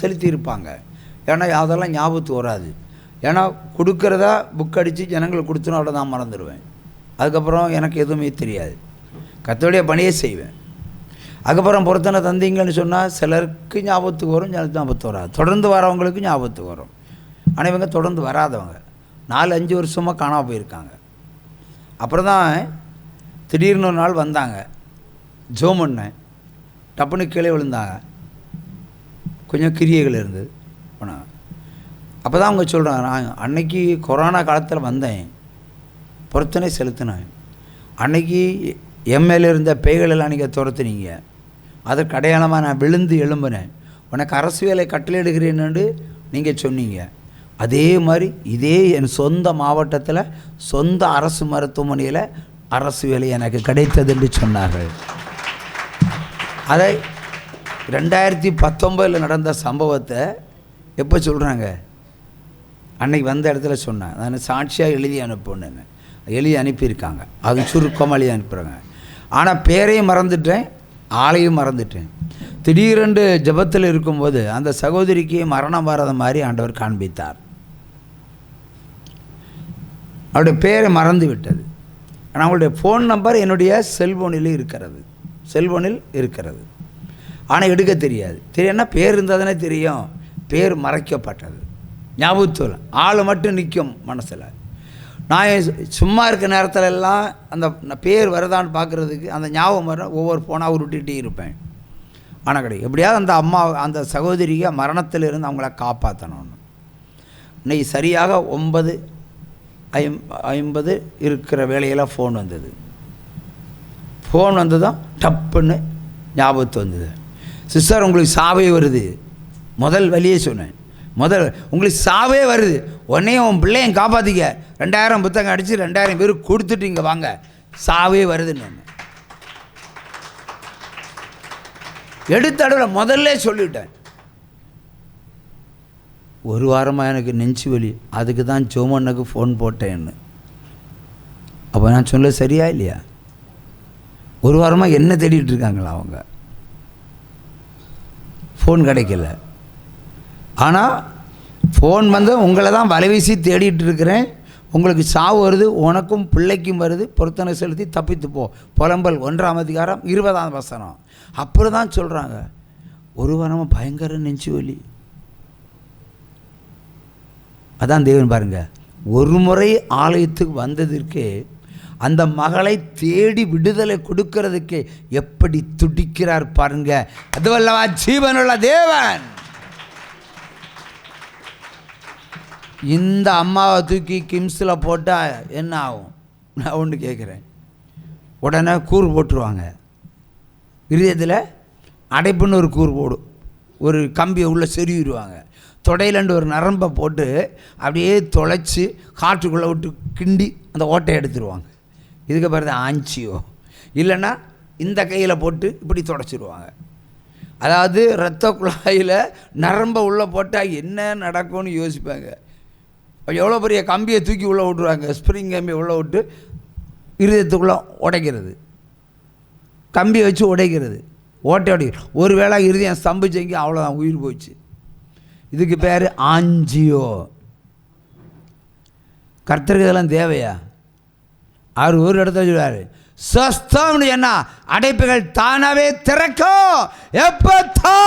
செலுத்தியிருப்பாங்க. ஏன்னா அதெல்லாம் ஞாபகத்துக்கு வராது. ஏன்னா கொடுக்குறதா புக் அடித்து ஜனங்களுக்கு கொடுத்தனும் அவ்வளோ நான் மறந்துடுவேன். அதுக்கப்புறம் எனக்கு எதுவுமே தெரியாது. கர்த்தருடைய பணியே செய்வேன். அதுக்கப்புறம் பொருத்தனை தந்தீங்கன்னு சொன்னால் சிலருக்கு ஞாபகத்துக்கு வரும், சிலருக்கு ஞாபகத்துக்கு வராது. தொடர்ந்து வரவங்களுக்கு ஞாபகத்துக்கு வரும். ஆனால் இவங்க தொடர்ந்து வராதவங்க 4-5 வருஷமாக காணாமல் போயிருக்காங்க. அப்புறம் தான் திடீர்னு ஒரு நாள் வந்தாங்க, ஜோம் பண்ணேன், டப்புன்னு கீழே விழுந்தாங்க, கொஞ்சம் கிரியைகள் இருந்தது போனாங்க. அப்போ தான் அவங்க சொல்கிறாங்க, நான் அன்னைக்கு கொரோனா காலத்தில் வந்தேன், பொருத்தனை செலுத்தினேன், அன்னைக்கு எம்எல்ஏ இருந்த பேய்களெல்லாம் நீங்கள் துரத்துனீங்க, அதற்கு அடையாளமாக நான் விழுந்து எழும்பினேன், உனக்கு அரசு வேலை கட்டளையிடுகிறேன்னு நீங்கள் சொன்னீங்க. அதே மாதிரி இதே என் சொந்த மாவட்டத்தில் சொந்த அரசு மருத்துவமனையில் அரசு வேலை எனக்கு கிடைத்தது என்று சொன்னார்கள். அதை 2019 நடந்த சம்பவத்தை எப்போ சொல்கிறாங்க, அன்னைக்கு வந்த இடத்துல சொன்னேன். நான் சாட்சியாக எழுதி அனுப்புன்னு எழுதி அனுப்பியிருக்காங்க. அது சுருக்கமாக எழுதி அனுப்புகிறாங்க. ஆனால் பேரையும் மறந்துட்டேன், ஆளையும் மறந்துட்டேன். திடீரென்று ஜபத்தில் இருக்கும்போது அந்த சகோதரிக்கு மரணம் வராத மாதிரி ஆண்டவர் காண்பித்தார். அவருடைய பேரை மறந்து விட்டது. ஆனால் அவங்களுடைய ஃபோன் நம்பர் என்னுடைய செல்ஃபோனில் இருக்கிறது. ஆனால் எடுக்க தெரியாது. தெரியும்னா பேர் இருந்தால் தானே தெரியும். பேர் மறைக்கப்பட்டது, ஞாபகத்தில் ஆள் மட்டும் நிற்கும் மனசில். நான் சும்மா இருக்க நேரத்தில் எல்லாம் அந்த பேர் வருதான்னு பார்க்குறதுக்கு அந்த ஞாபகம் வர ஒவ்வொரு ஃபோனாக உருட்டிகிட்டே இருப்பேன். ஆனால் கிடையாது. எப்படியாவது அந்த அம்மா அந்த சகோதரியை மரணத்திலிருந்து அவங்கள காப்பாற்றணும்னு. இன்னைக்கு சரியாக 9:50 இருக்கிற வேலையில் ஃபோன் வந்தது. ஃபோன் வந்ததும் டப்புன்னு ஞாபகத்து வந்தது. சிஸ்டர், உங்களுக்கு சாவே வருது. முதல் வழியே சொன்னேன், உங்களுக்கு சாவே வருது, உடனே உன் பிள்ளையும் காப்பாற்றிக்க, 2000 புத்தகம் அடித்து 2000 பேர் கொடுத்துட்டு இங்கே வாங்க, சாவே வருதுன்னு எடுத்தடவில் முதல்ல சொல்லிவிட்டேன். ஒரு வாரமாக எனக்கு நெஞ்சு வலி, அதுக்கு தான் ஜோமனுக்கு ஃபோன் போட்டேன்னு. அப்போ நான் சொல்ல சரியா இல்லையா? ஒரு வாரமாக என்ன தேடிட்டு இருக்காங்களா அவங்க? ஃபோன் கிடைக்கல. ஆனால் ஃபோன் வந்து உங்களை தான் வலைவீசி தேடிட்டு இருக்கிறேன், உங்களுக்கு சாவு வருது, உனக்கும் பிள்ளைக்கும் வருது, பொருத்தனை செலுத்தி தப்பித்து போ. புலம்பல் 1ஆம் அதிகாரம் 20ஆம் வசனம். அப்புறம் தான் சொல்கிறாங்க, ஒரு வாரமாக பயங்கர நெஞ்சு வலி. அதான் தேவன் பாருங்க, ஒரு முறை ஆலயத்துக்கு வந்ததற்கு அந்த மகளை தேடி விடுதலை கொடுக்கறதுக்கு எப்படி துடிக்கிறார் பாருங்க. அதுவல்லவா ஜீவனுள்ள தேவன். இந்த அம்மாவை தூக்கி கிம்ஸில் போட்டால் என்ன ஆகும்? நான் ஒன்று கேட்குறேன். உடனே கூறு போட்டுருவாங்க, இருதயத்தில் அடைப்புன்னு ஒரு கூறு போடும், ஒரு கம்பியை உள்ளே செருவிடுவாங்க, தொடையிலண்டு ஒரு நரம்பை போட்டு அப்படியே தொலைச்சி காற்றுக்குள்ளே விட்டு கிண்டி அந்த ஓட்டை எடுத்துருவாங்க. இதுக்கு பிறகு ஆஞ்சியோ இல்லைன்னா இந்த கையில் போட்டு இப்படி தொடச்சிடுவாங்க. அதாவது இரத்த குழாயில் நரம்பை உள்ளே போட்டால் என்ன நடக்கும்னு யோசிப்பாங்க. எவ்வளோ பெரிய கம்பியை தூக்கி உள்ளே விட்டுருவாங்க, ஸ்ப்ரிங் கம்பியை உள்ளே விட்டு இருதயத்துக்குள்ளே உடைக்கிறது, கம்பியை வச்சு உடைக்கிறது, ஓட்டை உடைக்கிறது. ஒரு வேளை இருதயம் ஸ்தம்பிச்செங்க, அவ்வளோதான், உயிர் போச்சு. இதுக்கு பேர் ஆஞ்சியோ. கர்த்தருக்கு இதெல்லாம் தேவையா? அவர் ஒரு இடத்துல சொல்லுவார், சொஸ்தம்னு என்ன, அடைப்புகள் தானாவே திறக்கும். எப்பத்தா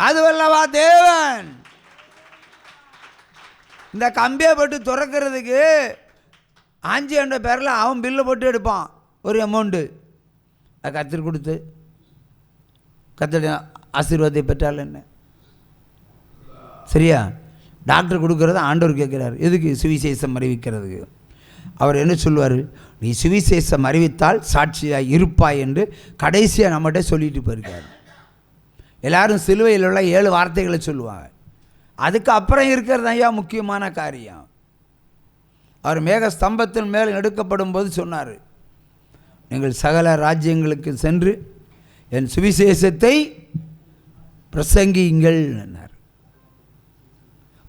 அதுவல்லவா தேவன். இந்த கம்பியை போட்டு திறக்கிறதுக்கு ஆஞ்சி என்ற பேரில் அவன் பில்லை போட்டு எடுப்பான் ஒரு அமௌண்ட்டு. அது கர்த்தர் கொடுத்து கர்த்தருடைய ஆசீர்வாதத்தை பெற்றால் என்ன சரியா? டாக்டர் கொடுக்கறது ஆண்டவர் கேட்குறாரு, எதுக்கு? சுவிசேஷம் அறிவிக்கிறதுக்கு. அவர் என்ன சொல்லுவார்? நீ சுவிசேஷம் அறிவித்தால் சாட்சியாக இருப்பாய் என்று கடைசியாக நம்மகிட்ட சொல்லிட்டு போயிருக்காரு. எல்லோரும் சிலுவையில் உள்ள 7 வார்த்தைகளை சொல்லுவாங்க. அதுக்கு அப்புறம் இருக்கிறது ஐயா முக்கியமான காரியம். அவர் மேக ஸ்தம்பத்தின் மேல் எடுக்கப்படும் போது சொன்னார், நீங்கள் சகல ராஜ்யங்களுக்கு சென்று என் சுவிசேஷத்தை பிரசங்கியுங்கள் என்னார்.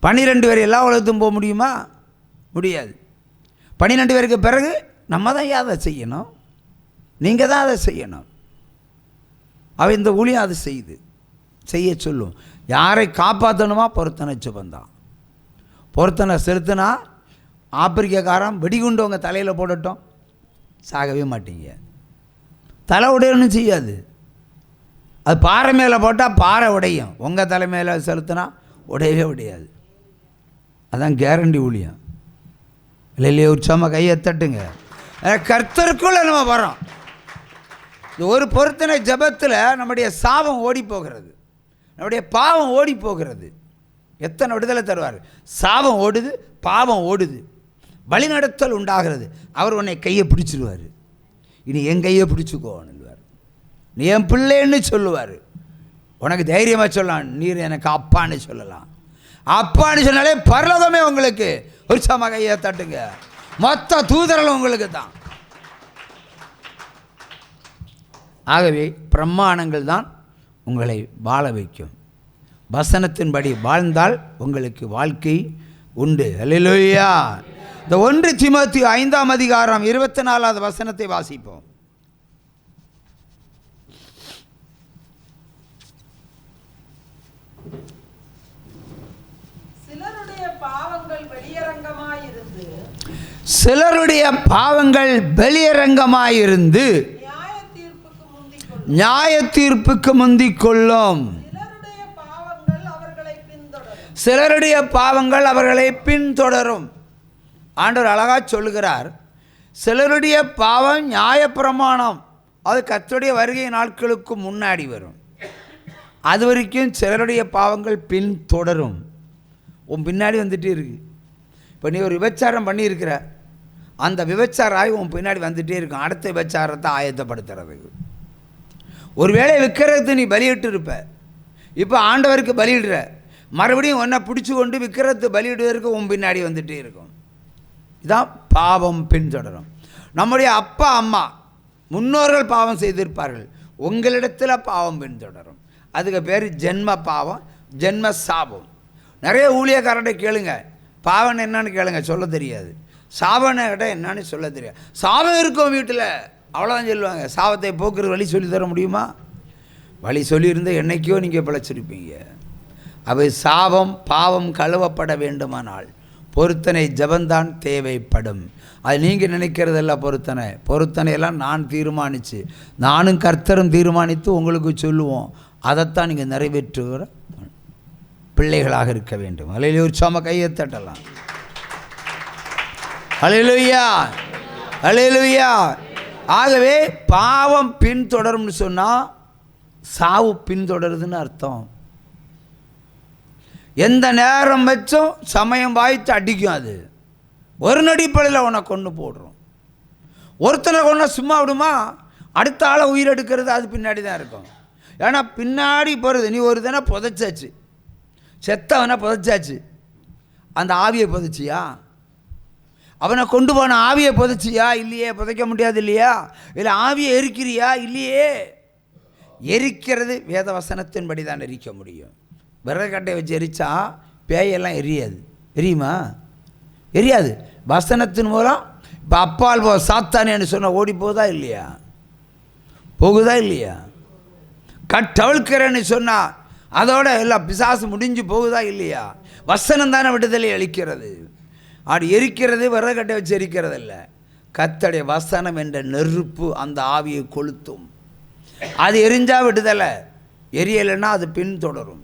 12 பேர் எல்லா உலகத்தும் போக முடியுமா? முடியாது. 12 பேருக்கு பிறகு நம்ம தான் அதை செய்யணும், நீங்கள் தான் அதை செய்யணும். அவன் இந்த ஊழியம் அதை செய்ய சொல்லும். யாரை காப்பாற்றணுமா? பொருத்தனை ஜெபந்தான். பொருத்தனை செலுத்தினா ஆப்பிரிக்காக்காரன் வெடிகுண்டு உங்கள் தலையில் போடட்டும், சாகவே மாட்டீங்க. தலை உடையணும் செய்யாது. அது பாறை மேலே போட்டால் பாறை உடையும், உங்கள் தலை மேலே செலுத்தினா உடையவே உடையாது. அதான் கேரண்டி ஊழியம். இல்லையே, உற்சாகமாக கையை தட்டுங்க. கர்த்தருக்குள்ளே நம்ம வரோம். ஒரு பொருத்தனை ஜெபத்தில் நம்முடைய சாபம் ஓடி போகிறது, நம்முடைய பாவம் ஓடி போகிறது. எத்தனை விடுதலை தருவார். சாபம் ஓடுது, பாவம் ஓடுது, வழிநடத்தல் உண்டாகிறது. அவர் உன்னை கையை பிடிச்சிடுவார். இனி என் கையை பிடிச்சிக்கோன்னுவார். நீ என் பிள்ளைன்னு சொல்லுவார். உனக்கு தைரியமாக சொல்லலாம், நீர் எனக்கு அப்பான்னு சொல்லலாம். அப்பான்னு சொன்னாலே பரலோகமே உங்களுக்கு. உற்சாகமாக கையை தட்டுங்க. மொத்த தூதர்களும் உங்களுக்கு தான். ஆகவே பிரமாணங்கள் தான் உங்களை வாழ வைக்கும். வசனத்தின்படி வாழ்ந்தால் உங்களுக்கு வாழ்க்கை உண்டு. அல்லேலூயா. இந்த 1 தீமோத்தேயு 5:24 வசனத்தை வாசிப்போம். சிலருடைய பாவங்கள் வெளியரங்கமாயிருந்து நியாய தீர்ப்புக்கு முந்திக் கொள்ளும். சிலருடைய பாவங்கள் அவர்களை பின்தொடரும். ஆண்டவர் அழகா சொல்லுகிறார், சிலருடைய பாவம் நியாயப்பிரமாணம், அது கர்த்தருடைய வருகை நாட்களுக்கு முன்னாடி வரும். அது வரைக்கும் சிலருடைய பாவங்கள் பின்தொடரும். உன் பின்னாடி வந்துட்டே இருக்கு. இப்போ நீ ஒரு விபச்சாரம் பண்ணியிருக்கிற, அந்த விபச்சாராகி உன் பின்னாடி வந்துகிட்டே இருக்கும், அடுத்த விபச்சாரத்தை ஆயத்தப்படுத்துறதுக்கு. ஒருவேளை விக்கிரகத்தை நீ பலியிட்டு இருப்ப, இப்போ ஆண்டவருக்கு பலியிடுற, மறுபடியும் ஒன்றை பிடிச்சி கொண்டு விக்கிரகத்தை பலியிடுவதற்கு உன் பின்னாடி வந்துகிட்டே இருக்கும். இதான் பாவம் பின்தொடரும். நம்முடைய அப்பா அம்மா முன்னோர்கள் பாவம் செய்திருப்பார்கள், உங்களிடத்தில் பாவம் பின்தொடரும். அதுக்கு பேர் ஜென்ம பாவம், ஜென்ம சாபம். நிறைய ஊழியக்காரர்கிட்ட கேளுங்க, பாவம் என்னன்னு கேளுங்க, சொல்ல தெரியாது. சாபனை கிட்ட என்னன்னு சொல்ல தெரியாது. சாபம் இருக்கும் வீட்டில், அவ்வளோதான் சொல்லுவாங்க. சாபத்தை போக்குற வழி சொல்லி தர முடியுமா? வழி சொல்லியிருந்தால் என்னைக்கோ நீங்கள் பிழைச்சிருப்பீங்க. அவை சாபம் பாவம் கழுவப்பட வேண்டுமானால் பொருத்தனை ஜபந்தான் தேவைப்படும். அது நீங்கள் நினைக்கிறதெல்லாம் பொருத்தனையெல்லாம் நான் தீர்மானித்து, நானும் கர்த்தரும் தீர்மானித்து உங்களுக்கு சொல்லுவோம். அதைத்தான் நீங்கள் நிறைவேற்றுகிற பிள்ளைகளாக இருக்க வேண்டும். அல்லேலூயா. உற்சாகமா கையை தட்டலாம். அல்லேலூயா, அல்லேலூயா. ஆகவே பாவம் பின்தொடரும்னு சொன்னால் சாவு பின்தொடருதுன்னு அர்த்தம். எந்த நேரம் வச்சும் சமயம் வாய்த்து அடிக்கும். அது ஒரு நடிப்படையில் உன்னை கொண்டு போடுறோம். ஒருத்தனை கொண்டா சும்மா விடுமா? அடுத்த ஆளை உயிரெடுக்கிறது அது பின்னாடி தான் இருக்கும். ஏன்னா பின்னாடி போகிறது. நீ ஒரு தானே புதைச்சாச்சு, செத்தவனை புதைச்சாச்சு, அந்த ஆவியை புதைச்சியா? அவனை கொண்டு போன ஆவியை புதைச்சியா? இல்லையே, புதைக்க முடியாது இல்லையா? இல்லை ஆவியை எரிக்கிறியா? இல்லையே. எரிக்கிறது வேத வசனத்தின்படி தான் எரிக்க முடியும். விறகட்டை வச்சு எரிச்சா பேயெல்லாம் எரியாது, எரியுமா? எரியாது. வசனத்தின் மூலம் இப்போ அப்பால் சாத்தானேன்னு சொன்னால் ஓடி போகுதா இல்லையா? போகுதா இல்லையா? கட்டவிழ்க்கிறேன்னு சொன்னால் அதோட எல்லாம் பிசாசு முடிஞ்சு போகுதா இல்லையா? வசனம் தானே விடுதலை அளிக்கிறது. அப்படி எரிக்கிறது விறகட்டை வச்சு எரிக்கிறது இல்லை. கர்த்தருடைய வசனம் என்ற நெருப்பு அந்த ஆவியை கொளுத்தும். அது எரிஞ்சா விடுதலை, எரியலைன்னா அது பின்தொடரும்.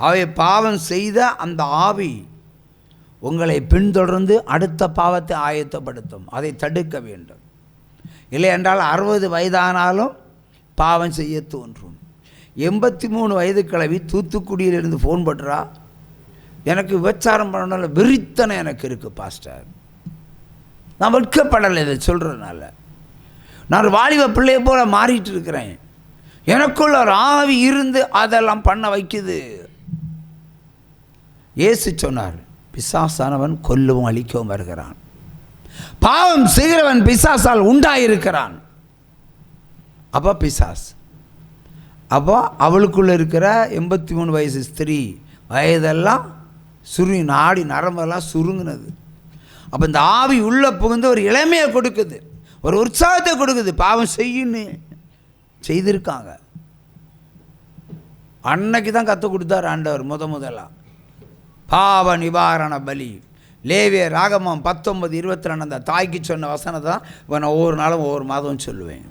அவை பாவம் செய்த அந்த ஆவி உங்களை பின்தொடர்ந்து அடுத்த பாவத்தை ஆயத்தப்படுத்தும். அதை தடுக்க வேண்டும். இல்லை என்றால் 60 வயதானாலும் பாவம் செய்ய தோன்றும். 83 வயது கிழவி தூத்துக்குடியிலிருந்து ஃபோன் பண்ணுறா, எனக்கு விபச்சாரம் பண்ணனால வெறித்தனை எனக்கு இருக்குது பாஸ்டர். நான் வெட்கப்படலை இதை சொல்கிறதுனால. நான் வாலிப பிள்ளையை போல் மாறிட்டு இருக்கிறேன். எனக்குள்ள ஒரு ஆவி இருந்து அதெல்லாம் பண்ண வைக்குது. இயேசு சொன்னார், பிசாசானவன் கொல்லவும் அழிக்கவும் வருகிறான், பாவம் செய்கிறவன் பிசாசால் உண்டாயிருக்கிறான். அப்போ பிசாஸ், அப்போ அவளுக்குள்ளே இருக்கிற 83 வயசு ஸ்திரீ வயதெல்லாம் நாடி நரம்பெல்லாம் சுருங்கினது. அப்போ இந்த ஆவி உள்ளே புகுந்து ஒரு இளமையை கொடுக்குது, ஒரு உற்சாகத்தை கொடுக்குது. பாவம் செய்யுன்னு செய்திருக்காங்க. அன்னைக்கு தான் கற்றுக் கொடுத்தார் ஆண்டவர் முதலாக பாவ நிவாரண பலி. லேவியர் ராகமம் 19:22 அந்த தாய்க்கு சொன்ன வசனத்தை தான் இப்போ நான் ஒவ்வொரு நாளும் ஒவ்வொரு மாதமும் சொல்லுவேன்.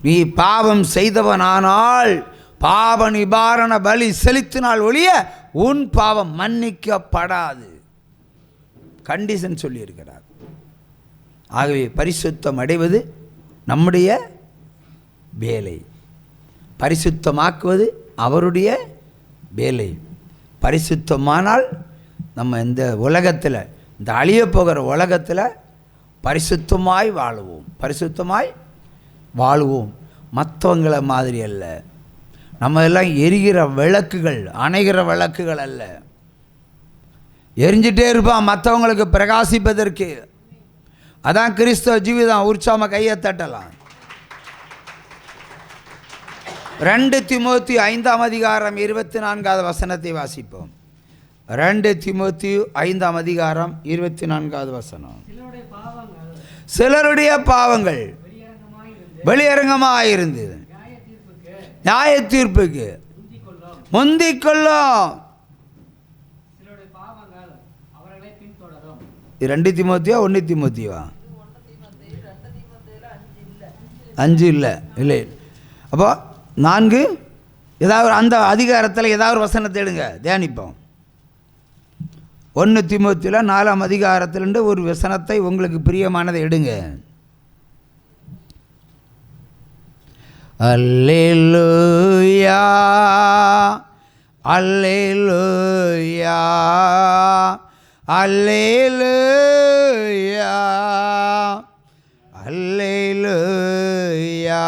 நீ பாவம் செய்தவனானால் பாவ நிவாரண பலி செலுத்தினால் ஒழிய உன் பாவம் மன்னிக்கப்படாது. கண்டிஷன் சொல்லியிருக்கிறார். ஆகவே பரிசுத்தம் அடைவது நம்முடைய வேலை, பரிசுத்தமாக்குவது அவருடைய வேலை. பரிசுத்தமானால் நம்ம இந்த உலகத்தில், இந்த அழிய போகிற உலகத்தில் பரிசுத்தமாய் வாழுவோம், பரிசுத்தமாய் வாழுவோம். மற்றவங்கள மாதிரி அல்ல. நம்ம எல்லாம் எரிகிற விளக்குகள், அணைகிற விளக்குகள் அல்ல. எரிஞ்சிட்டே இருப்பான் மற்றவங்களுக்கு பிரகாசிப்பதற்கு. அதான் கிறிஸ்தவ ஜீவிதம். உற்சாம கையை தட்டலாம். 2 தீமோத்தேயு 5:24 வசனத்தை வாசிப்போம். 2 தீமோத்தேயு 5:24 சிலருடைய பாவங்கள் வெளியரங்கமாயிருந்து நியாய தீர்ப்புக்கு முந்திக்கொள்ளும். 2 தீமோத்தேயு 1 தீமோத்தேயுவா? 5 இல்லை இல்லை. அப்போ 4 ஏதாவது அந்த அதிகாரத்தில் ஏதாவது ஒரு வசனத்தை எடுங்க, தியானிப்போம். 1 தீமோத்தேயுல 4ஆம் அதிகாரத்திலிருந்து ஒரு வசனத்தை உங்களுக்கு பிரியமானதை எடுங்க. அல்லேலூயா அல்லேலூயா அல்லேலூயா அல்லேலூயா.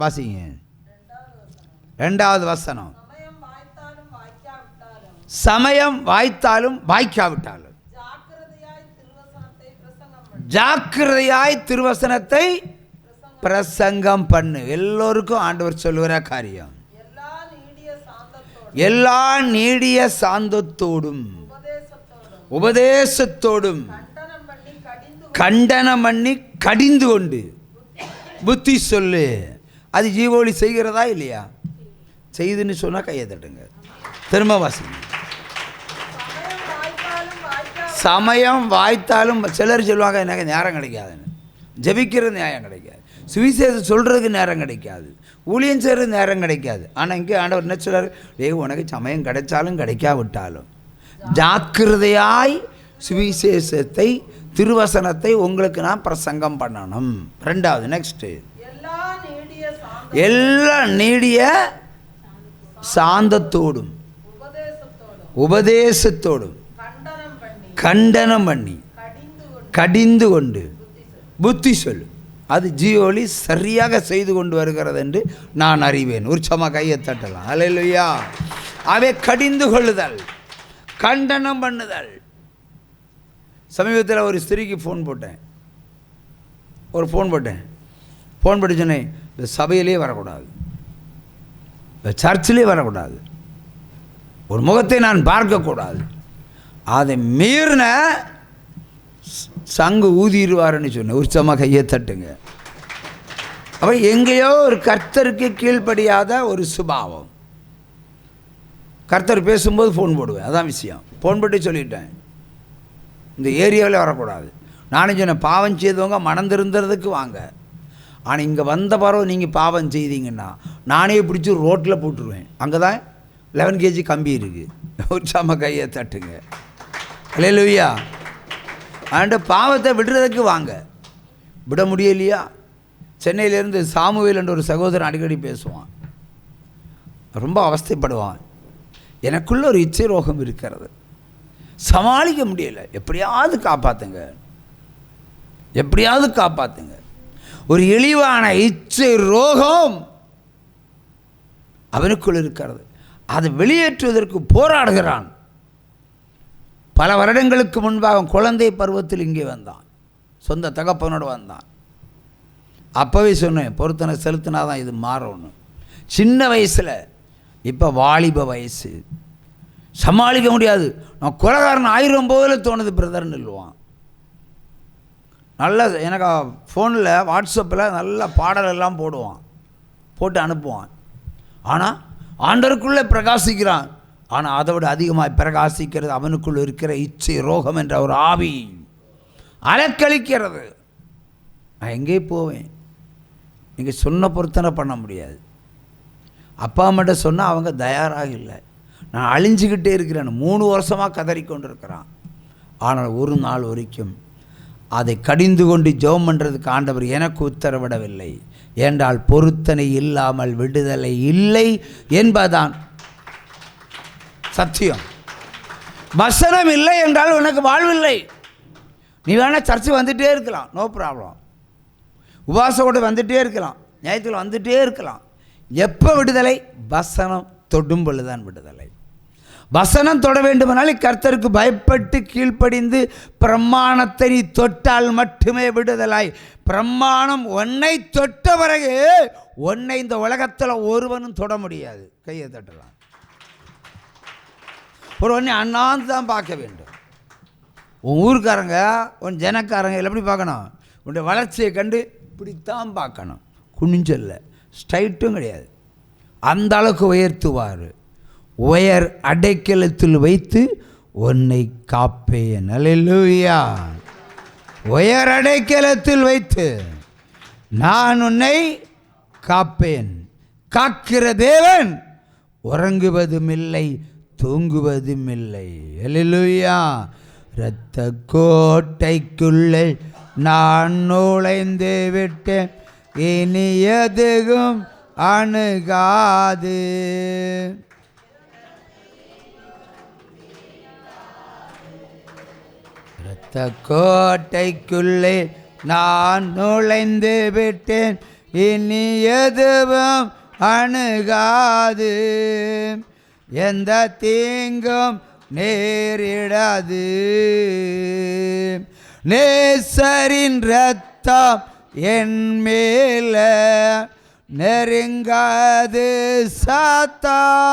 வாசிங்க 2வது வசனம். சமயம் வாய்த்தாலும் வாய்க்காவிட்டாலும் ஜாக்கிரதையாய் திருவசனத்தை பிரசங்கம் பண்ணு. எல்லோருக்கும் ஆண்டவர் சொல்லுகிற காரியம். எல்லா நீடிய சாந்தத்தோடும் உபதேசத்தோடும் கண்டனம் பண்ணி கடிந்து கொண்டு புத்தி சொல்லு. அது ஜீவோலி செய்கிறதா இல்லையா? செய்துன்னு சொன்னால் கையை தட்டுங்க. திரும்ப வாசிங்க. சமயம் வாய்த்தாலும் சிலர் சொல்லுவாங்க எனக்கு நேரம் கிடைக்காதுன்னு. ஜெபிக்கிறது நேரம் கிடைக்காது, சுவிசேஷம் சொல்கிறதுக்கு நேரம் கிடைக்காது, ஊழியம் செய்கிறது நேரம் கிடைக்காது. ஆனால் இங்கே ஆண்டவர் என்ன சொல்கிறார்? உனக்கு சமயம் கிடைச்சாலும் கிடைக்காவிட்டாலும் ஜாக்கிரதையாய் சுவிசேஷத்தை திருவசனத்தை உங்களுக்கு நான் பிரசங்கம் பண்ணணும். 2வது நெக்ஸ்ட்டு, எல்லா நீடிய சாந்தத்தோடும் உபதேசத்தோடும் கண்டனம் பண்ணி கடிந்து கொண்டு புத்தி சொல்லு. அது ஜீவோலி சரியாக செய்து கொண்டு வருகிறது என்று நான் அறிவேன். உற்சமாக கையை தட்டலாம். அல்லேலூயா. அவை கடிந்து கொள்ளுதல், கண்டனம் பண்ணுதல். சமீபத்தில் ஒரு ஸ்திரீக்கு ஃபோன் போட்டேன். ஃபோன் போட்டு சொன்னேன், இந்த சபையிலே வரக்கூடாது, இந்த சர்ச்சிலே வரக்கூடாது, ஒரு முகத்தை நான் பார்க்கக்கூடாது. அதை மீறின சங்கு ஊதிடுவாருன்னு சொன்னேன். உற்சமாக கையை தட்டுங்க. அப்போ எங்கேயோ ஒரு கர்த்தருக்கு கீழ்ப்படியாத ஒரு சுபாவம். கர்த்தர் பேசும்போது ஃபோன் போடுவேன், அதான் விஷயம். ஃபோன் போட்டு சொல்லிட்டேன், இந்த ஏரியாவில் வரக்கூடாது. நானும் சொன்னேன், பாவம் செய்தவங்க மனம் திருந்துறதுக்கு வாங்க. ஆனால் இங்கே வந்த பிறகு நீங்கள் பாவம் செய்தீங்கன்னா நானே பிடிச்சி ரோட்டில் போட்டுருவேன். அங்கே தான் 11 kg கம்பி இருக்குது. உற்சாம கையை தட்டுங்க. அல்லேலூயா. ஆண்டு பாவத்தை விடுறதுக்கு வாங்க. விட முடியலையா? சென்னையிலேருந்து சாமுவேல் என்ற ஒரு சகோதரன் அடிக்கடி பேசுவான், ரொம்ப அவஸ்தைப்படுவான். எனக்குள்ள ஒரு இச்சை ரோகம் இருக்கிறது, சமாளிக்க முடியலை, எப்படியாவது காப்பாற்றுங்க, எப்படியாவது காப்பாற்றுங்க. ஒரு இழிவான இச்சை ரோகம் அவனுக்குள் இருக்கிறது. அதை வெளியேற்றுவதற்கு போராடுகிறான். பல வருடங்களுக்கு முன்பாக குழந்தை பருவத்தில் இங்கே வந்தான், சொந்த தகப்பனோடு வந்தான். அப்போவே சொன்னேன், பொருத்தனை செலுத்தினா தான் இது மாறணும். சின்ன வயசில், இப்போ வாலிப வயசு, சமாளிக்க முடியாது. நான் கொலைகாரன் ஆயிரம் போதில் தோணுது பிரதர்ன்னு சொல்லுவான். நல்ல எனக்கு ஃபோனில் வாட்ஸ்அப்பில் நல்ல பாடலெல்லாம் போடுவான், போட்டு அனுப்புவான். ஆனால் ஆண்டவருக்குள்ளே பிரகாசிக்கிறான். ஆனால் அதை விட அதிகமாக பிரகாசிக்கிறது அவனுக்குள் இருக்கிற இச்சை ரோகம் என்ற ஒரு ஆவி அலக்களிக்கிறது. நான் எங்கே போவேன்? நீங்கள் சொன்ன பொருத்தனை பண்ண முடியாது. அப்பா அம்மாட்ட சொன்னால் அவங்க தயாராக இல்லை. நான் அழிஞ்சிக்கிட்டே இருக்கிறேன். 3 வருஷமாக கதறிக்கொண்டு இருக்கிறான். ஆனால் ஒரு நாள் வரைக்கும் அதை கடிந்து கொண்டு ஜெபம் பண்ணுறதுக்கு ஆண்டவர் எனக்கு உத்தரவிடவில்லை. என்றால் பொருத்தனை இல்லாமல் விடுதலை இல்லை என்பதுதான் சத்தியம். வசனம் இல்லை என்றால் உனக்கு வாழ்வில்லை. நீ வேணால் சர்ச்சு வந்துகிட்டே இருக்கலாம், நோ ப்ராப்ளம். உபவாசோடு வந்துகிட்டே இருக்கலாம், ஞாயிற்றுல வந்துகிட்டே இருக்கலாம். எப்போ விடுதலை? வசனம் தொடும் பொழுதுதான் விடுதலை. வசனம் தொட வேண்டுமானால் கர்த்தருக்கு பயப்பட்டு கீழ்ப்படிந்து பிரமாணத்தை நீ தொட்டால் மட்டுமே விடுதலை. பிரமாணம் உன்னை தொட்ட பிறகு உன்னை இந்த உலகத்தில் ஒருவனும் தொட முடியாது. கையை தட்டலாம். ஒரு ஒன்றை அண்ணாந்து தான் பார்க்க வேண்டும். உன் ஊருக்காரங்க உன் ஜனக்காரங்க எப்படி பார்க்கணும்? உன்னுடைய வளர்ச்சியை கண்டு இப்படித்தான் பார்க்கணும். குனிஞ்சல்ல, ஸ்ட்ரைட்டும் கிடையாது. அந்த அளவுக்கு உயர்த்துவார். உயர் அடைக்கலத்தில் வைத்து உன்னை காப்பேன். அல்லேலூயா. உயர் அடைக்கலத்தில் வைத்து நான் உன்னை காப்பேன். காக்கிற தேவன் உறங்குவதும் இல்லை, தூங்குவதும் இல்லை. அல்லேலூயா. இரத்த கோட்டைக்குள்ளே நான் நுழைந்து விட்டேன், இனி எதுவும் அணுகாது. இரத்த கோட்டைக்குள்ளே நான் நுழைந்து விட்டேன், இனி எதுவும் அணுகாது. எந்த தீங்கும் நேரிடாது. நேசரின் இரத்தம் என் மேல நெருங்காது சாத்தான்.